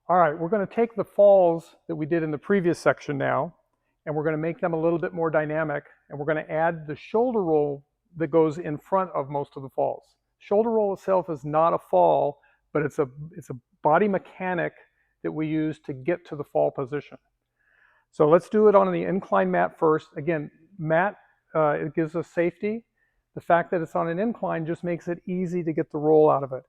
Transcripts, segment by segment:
All right, we're going to take the falls that we did in the previous section now, and we're going to make them a little bit more dynamic, and we're going to add the shoulder roll that goes in front of most of the falls. Shoulder roll itself is not a fall, but it's a body mechanic that we use to get to the fall position. So let's do it on the incline mat first. Again, mat, it gives us safety. The fact that it's on an incline just makes it easy to get the roll out of it.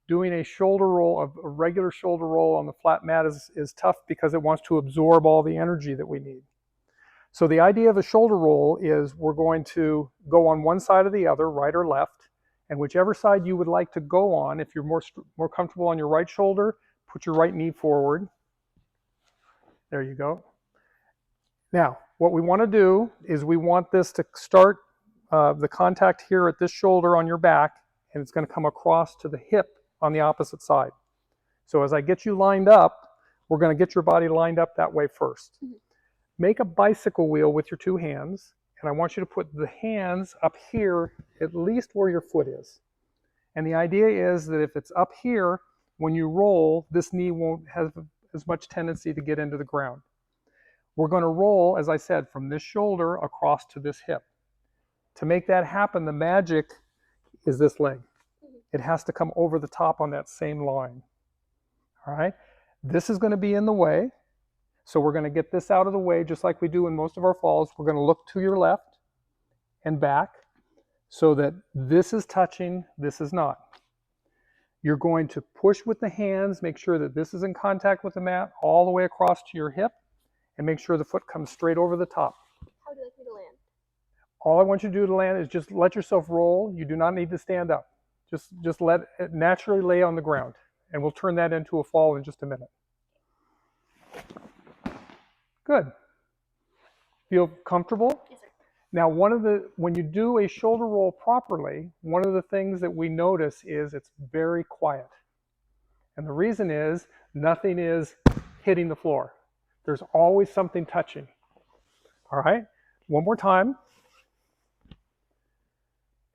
Doing a shoulder roll, a regular shoulder roll on the flat mat is tough because it wants to absorb all the energy that we need. So the idea of a shoulder roll is we're going to go on one side or the other, right or left, and whichever side you would like to go on, if you're more comfortable on your right shoulder, put your right knee forward. There you go. Now, what we want to do is we want this to start the contact here at this shoulder on your back, and it's going to come across to the hip on the opposite side. So as I get you lined up, we're going to get your body lined up that way first. Make a bicycle wheel with your two hands, and I want you to put the hands up here, at least where your foot is. And the idea is that if it's up here, when you roll, this knee won't have as much tendency to get into the ground. We're going to roll, as I said, from this shoulder across to this hip. To make that happen, the magic is this leg. It has to come over the top on that same line. All right? This is going to be in the way. So we're going to get this out of the way just like we do in most of our falls. We're going to look to your left and back so that this is touching, this is not. You're going to push with the hands, make sure that this is in contact with the mat all the way across to your hip, and make sure the foot comes straight over the top. How do you like me to land? All I want you to do to land is just let yourself roll. You do not need to stand up. Just let it naturally lay on the ground, and we'll turn that into a fall in just a minute. Good. Feel comfortable? Yes, sir. Now, when you do a shoulder roll properly, one of the things that we notice is it's very quiet. And the reason is nothing is hitting the floor. There's always something touching. All right? One more time.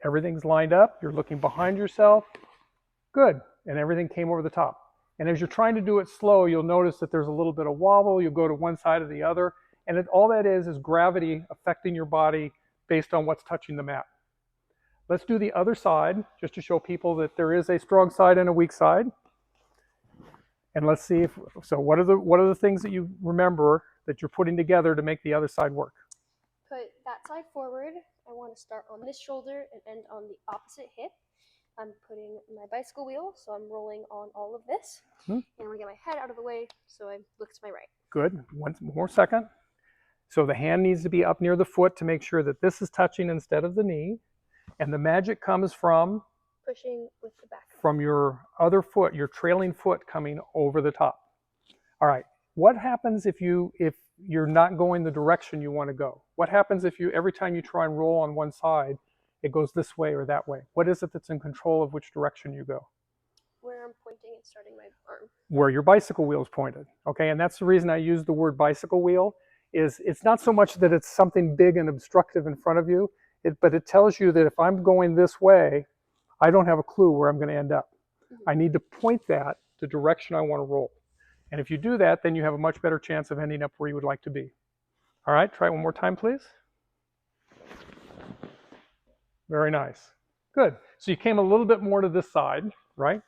Everything's lined up. You're looking behind yourself. Good. And everything came over the top. And as you're trying to do it slow, you'll notice that there's a little bit of wobble. You'll go to one side or the other. And all that is gravity affecting your body based on what's touching the mat. Let's do the other side just to show people that there is a strong side and a weak side. And let's see what are the things that you remember that you're putting together to make the other side work? Put that side forward. I want to start on this shoulder and end on the opposite hip. I'm putting my bicycle wheel, so I'm rolling on all of this. And I'm going to get my head out of the way so I look to my right. Good. One more second. So the hand needs to be up near the foot to make sure that this is touching instead of the knee. And the magic comes from? Pushing with the back. From your other foot, your trailing foot coming over the top. All right. What happens if you're not going the direction you want to go? What happens if every time you try and roll on one side, it goes this way or that way? What is it that's in control of which direction you go? Where I'm pointing and starting my arm. Where your bicycle wheel is pointed. Okay, and that's the reason I use the word bicycle wheel. It's not so much that it's something big and obstructive in front of you, but it tells you that if I'm going this way, I don't have a clue where I'm going to end up. I need to point that the direction I want to roll. And if you do that, then you have a much better chance of ending up where you would like to be. All right, try it one more time, please. Very nice. Good. So you came a little bit more to this side, right?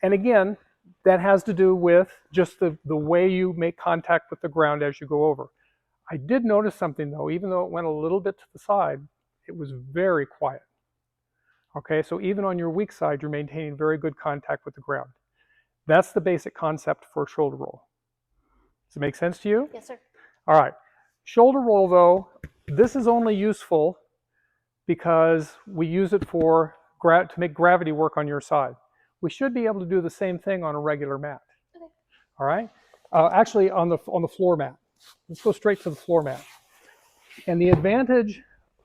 And again, that has to do with just the way you make contact with the ground as you go over. I did notice something though, even though it went a little bit to the side, it was very quiet. Okay, so even on your weak side, you're maintaining very good contact with the ground. That's the basic concept for a shoulder roll. Does it make sense to you? Yes, sir. All right. Shoulder roll though, this is only useful because we use it to make gravity work on your side. We should be able to do the same thing on a regular mat. Okay. All right? Actually, on the floor mat. Let's go straight to the floor mat. And the advantage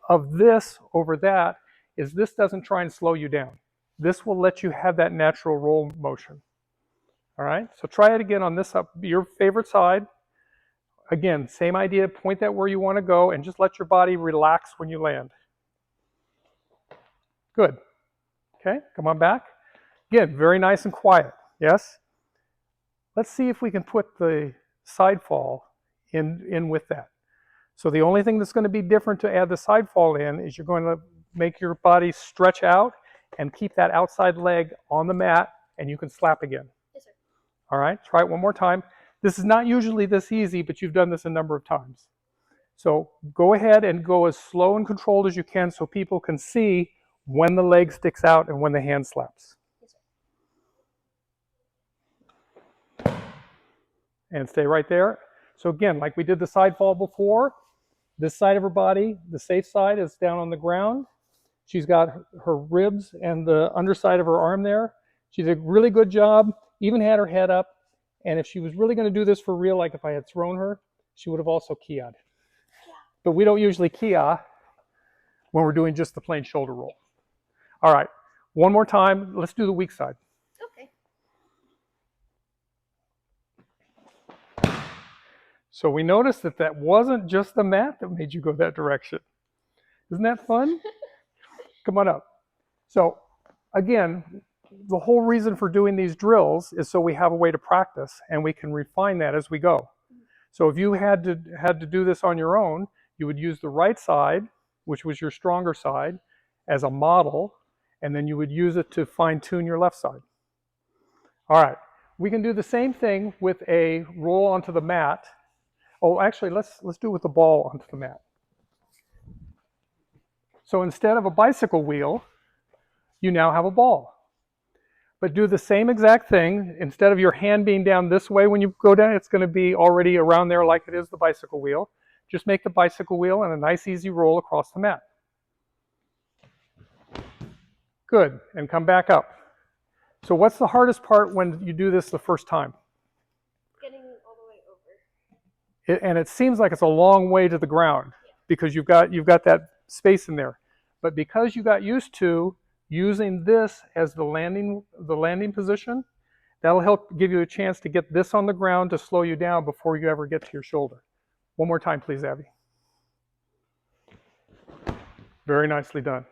of this over that is this doesn't try and slow you down. This will let you have that natural roll motion. All right? So try it again on this your favorite side. Again, same idea. Point that where you want to go and just let your body relax when you land. Good. Okay, come on back. Again, very nice and quiet. Yes? let's see if we can put the side fall in with that. So the only thing that's going to be different to add the side fall in is you're going to make your body stretch out and keep that outside leg on the mat, and you can slap again. Yes, sir. All right, try it one more time. This is not usually this easy, but you've done this a number of times. So go ahead and go as slow and controlled as you can so people can see when the leg sticks out and when the hand slaps. Yes, sir. And stay right there. So again, like we did the side fall before, this side of her body, the safe side, is down on the ground. She's got her ribs and the underside of her arm there. She did a really good job, even had her head up. And if she was really going to do this for real, like if I had thrown her, she would have also kia'd. But we don't usually kia when we're doing just the plain shoulder roll. All right, one more time. Let's do the weak side. Okay. So we noticed that that wasn't just the mat that made you go that direction. Isn't that fun? Come on up. So again, the whole reason for doing these drills is so we have a way to practice and we can refine that as we go. So if you had to do this on your own, you would use the right side, which was your stronger side, as a model, and then you would use it to fine-tune your left side. All right, we can do the same thing with a roll onto the mat. Oh, actually, let's do it with the ball onto the mat. So instead of a bicycle wheel, you now have a ball. But do the same exact thing. Instead of your hand being down this way when you go down, it's going to be already around there like it is the bicycle wheel. Just make the bicycle wheel and a nice easy roll across the mat. Good, and come back up. So what's the hardest part when you do this the first time? Getting all the way over. And it seems like it's a long way to the ground because you've got that space in there. But because you got used to using this as the landing position, that'll help give you a chance to get this on the ground to slow you down before you ever get to your shoulder. One more time, please, Abby. Very nicely done.